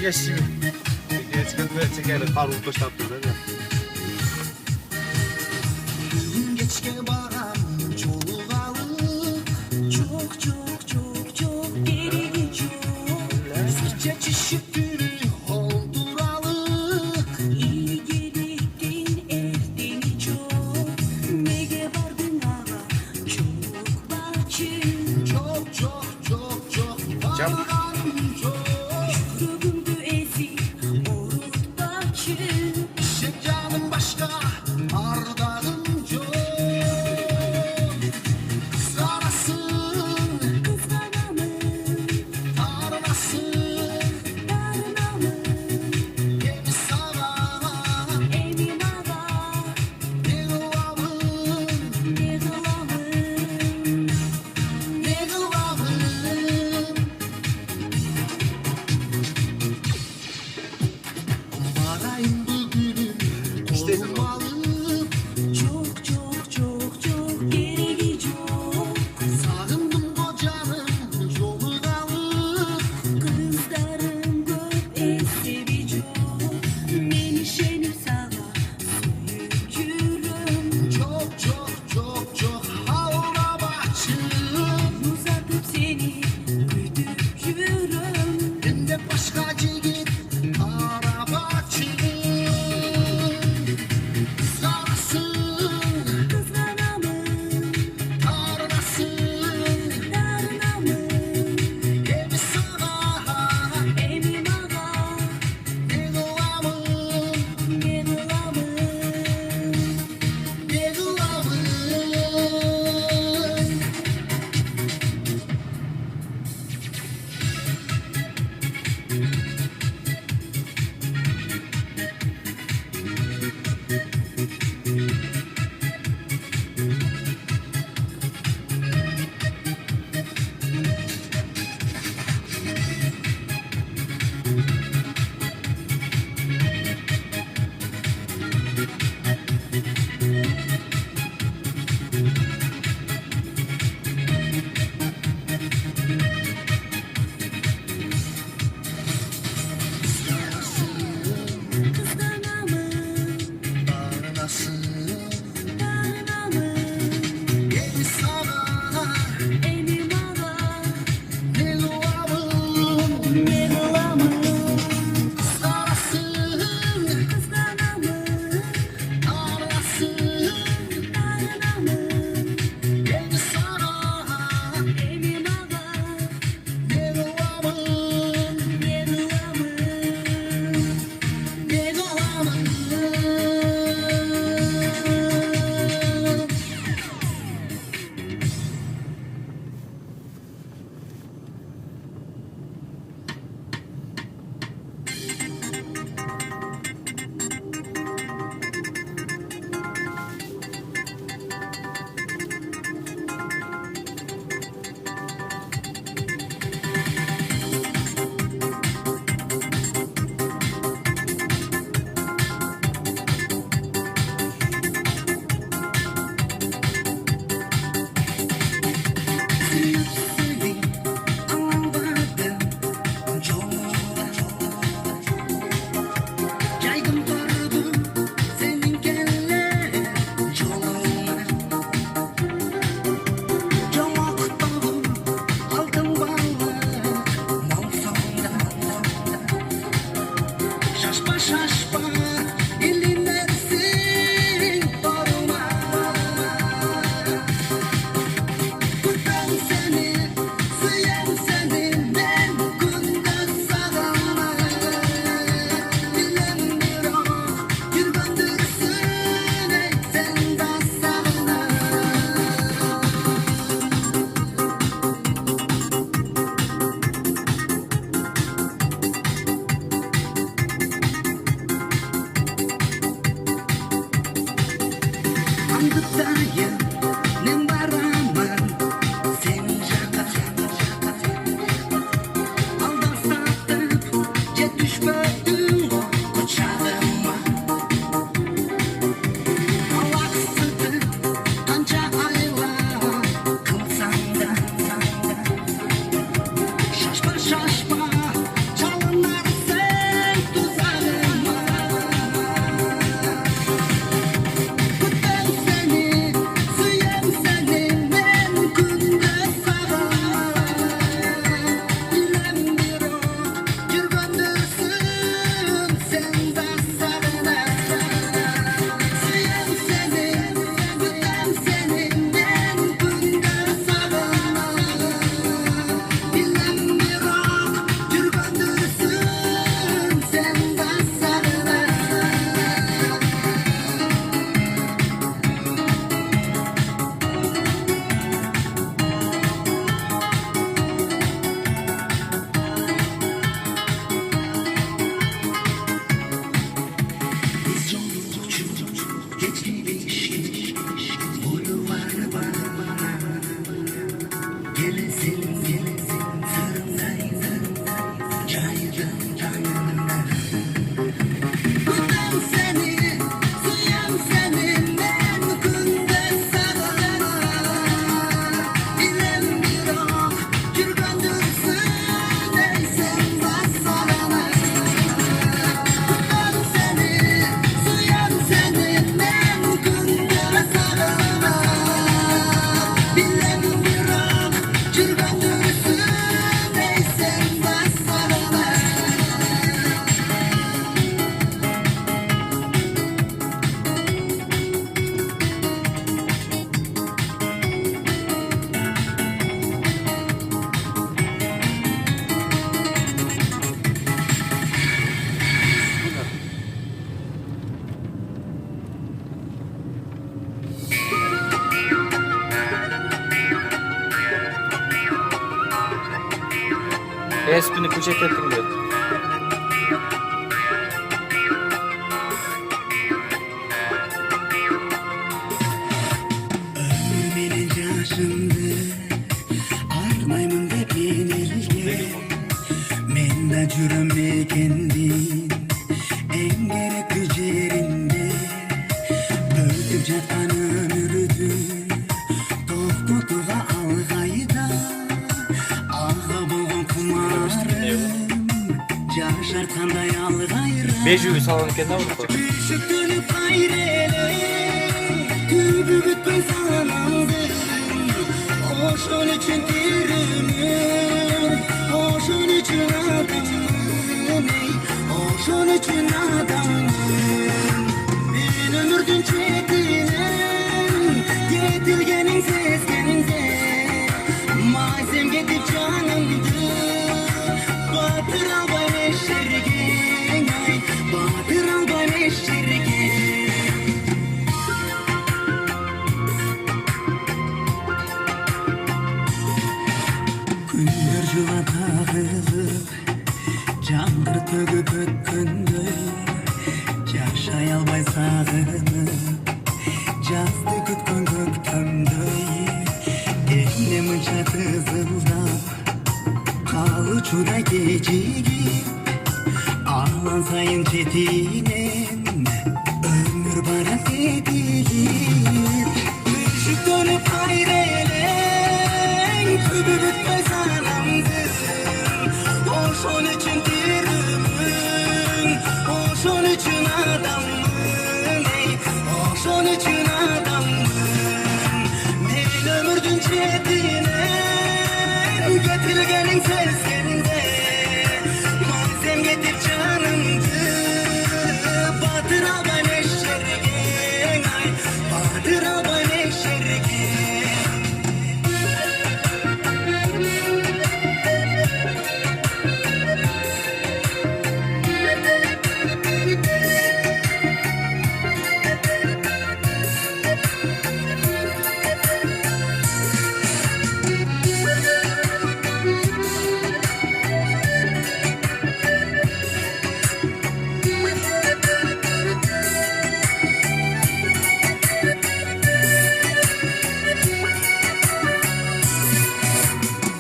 yaşayayım. Çekerim, parmak taşlattım da. Geçke baram çoluğalı çok çok çok çok geri çok sıçra çişikleri olduralı iyi geldin erdeni çok nege vardın ağa çok bacım çok çok çok çok varım çok yürüdüm ezik orut bacım şekerim başka ardağım çok çok çok çok çok geri çok sağındım kocanın yolu dalı kızlarım köp esevi çok meni şenip sağa suyucurum çok çok çok çok havra bahçım uzatıp seni güdüp yürüm hem de başka cigit arabacım Espini köçet ettim diyor. Ömrümün yaşımdı, armayımın dep yenilgen. Men de jüremegendin, en gerekli yerinde. Ötüp жатқан ömürді, тоқтатуға алғайда. Аға болған құмарым, жашартқандай алғайра. 500 салон eкен da bunu. Küçüktünüp ayreleyin, tübü bitmez anamdın. Oşun için dirümün, oşun için adamın, ey, oşun için adamın. Ben ömürdün çetinen, yetilgenin seskeninde. Mazem getip canımdı, batır albay neşergen, ay, batır albay neşergen. Күндер жыла тағылып, жаңғыр төгіп өткендөй, жашай албай сағынып, жазды күткөн көктөмдөй. Эмне мынча тызылдап, калычудай кечигип, алан сайын четинен, өмүр бара тетилип. Күшүктөнүп айрелең, түбү бүтпөс анамдын. Ошон үчүн тирүмүн, ошон үчүн адаммын, эй, ошон үчүн адаммын. Мен өмүрдүн четинен, кетилгениң сезгенде, мазем кетип жанымды, батыр албай неşерген, ай, батыр албай неşерген.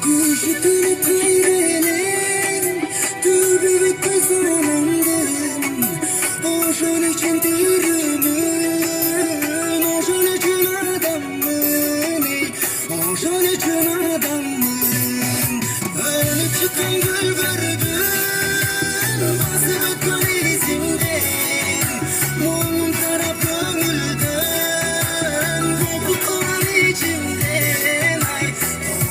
Küçüktünüp ayreleyin, tübü bitmez anamdın. Oşun için dirümün, oşun için adamın, ey, oşun için adamın. Ölüp çıkan gül gördüm, basıp ötken izimden. Mullum taraf gönülden, kopuk olan içimden, ay,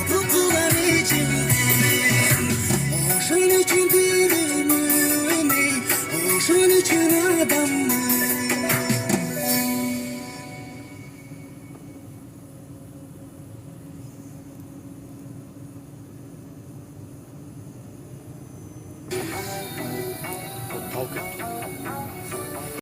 kopuk olan içimden. Oşun için dirümün, ey, oşun için adamın.